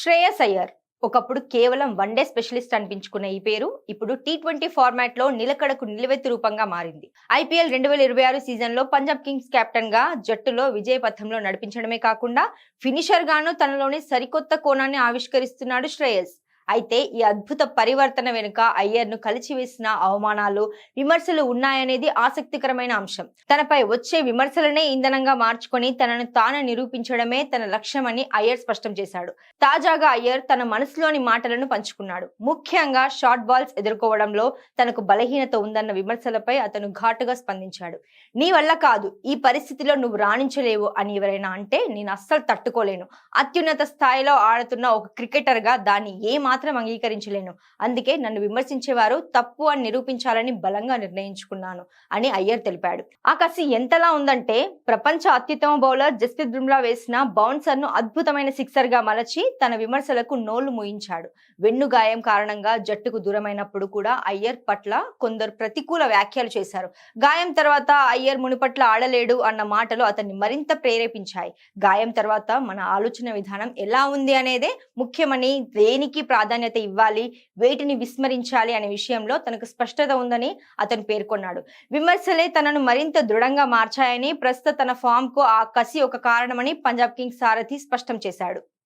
శ్రేయస్ అయ్యర్ ఒకప్పుడు కేవలం one day specialist అనిపించుకున్న ఈ పేరు ఇప్పుడు టీ20 ఫార్మాట్ లో నిలకడకు నిలువెత్తు రూపంగా మారింది. ఐపీఎల్ 2026 సీజన్ లో పంజాబ్ కింగ్స్ కెప్టెన్ గా జట్టులో విజయ పథంలో నడిపించడమే కాకుండా ఫినిషర్ గాను తనలోని సరికొత్త కోణాన్ని ఆవిష్కరిస్తున్నాడు శ్రేయస్. అయితే ఈ అద్భుత పరివర్తన వెనుక అయ్యర్ ను కలిచివేసిన అవమానాలు, విమర్శలు ఉన్నాయనేది ఆసక్తికరమైన అంశం. తనపై వచ్చే విమర్శలనే ఇంధనంగా మార్చుకొని తనను తాను నిరూపించడమే తన లక్ష్యమని అయ్యర్ స్పష్టం చేశాడు. తాజాగా అయ్యర్ తన మనసులోని మాటలను పంచుకున్నాడు. ముఖ్యంగా షార్ట్ బాల్స్ ఎదుర్కోవడంలో తనకు బలహీనత ఉందన్న విమర్శలపై అతను ఘాటుగా స్పందించాడు. నీ వల్ల కాదు, ఈ పరిస్థితిలో నువ్వు రాణించలేవు అని ఎవరైనా అంటే నేను అస్సలు తట్టుకోలేను. అత్యున్నత స్థాయిలో ఆడుతున్న ఒక క్రికెటర్ గా దాన్ని మాత్రం అంగీకరించలేను. అందుకే నన్ను విమర్శించేవారు తప్పు అని నిరూపించాలని బలంగా నిర్ణయించుకున్నాను అని అయ్యర్ తెలిపాడు. ఆ కసి ఎంతలా ఉందంటే ప్రపంచ అత్యుత్తమ బౌలర్ జస్ప్రీత్ బుమ్రా వేసిన బౌన్సర్ ను అద్భుతమైన సిక్సర్ గా మలచి తన విమర్శలకు నోళ్లు మూయించాడు. వెన్ను గాయం కారణంగా జట్టుకు దూరమైనప్పుడు కూడా అయ్యర్ పట్ల కొందరు ప్రతికూల వ్యాఖ్యలు చేశారు. గాయం తర్వాత అయ్యర్ మునిపట్ల ఆడలేడు అన్న మాటలు అతన్ని మరింత ప్రేరేపించాయి. గాయం తర్వాత మన ఆలోచన విధానం ఎలా ఉంది అనేదే ముఖ్యమని, దేనికి ప్రాధాన్యత ఇవ్వాలి, వేటిని విస్మరించాలి అనే విషయంలో తనకు స్పష్టత ఉందని అతను పేర్కొన్నాడు. విమర్శలే తనను మరింత దృఢంగా మార్చాయని, ప్రస్తుత తన ఫామ్ కు ఆ కసి ఒక కారణమని పంజాబ్ కింగ్స్ సారథి స్పష్టం చేశాడు.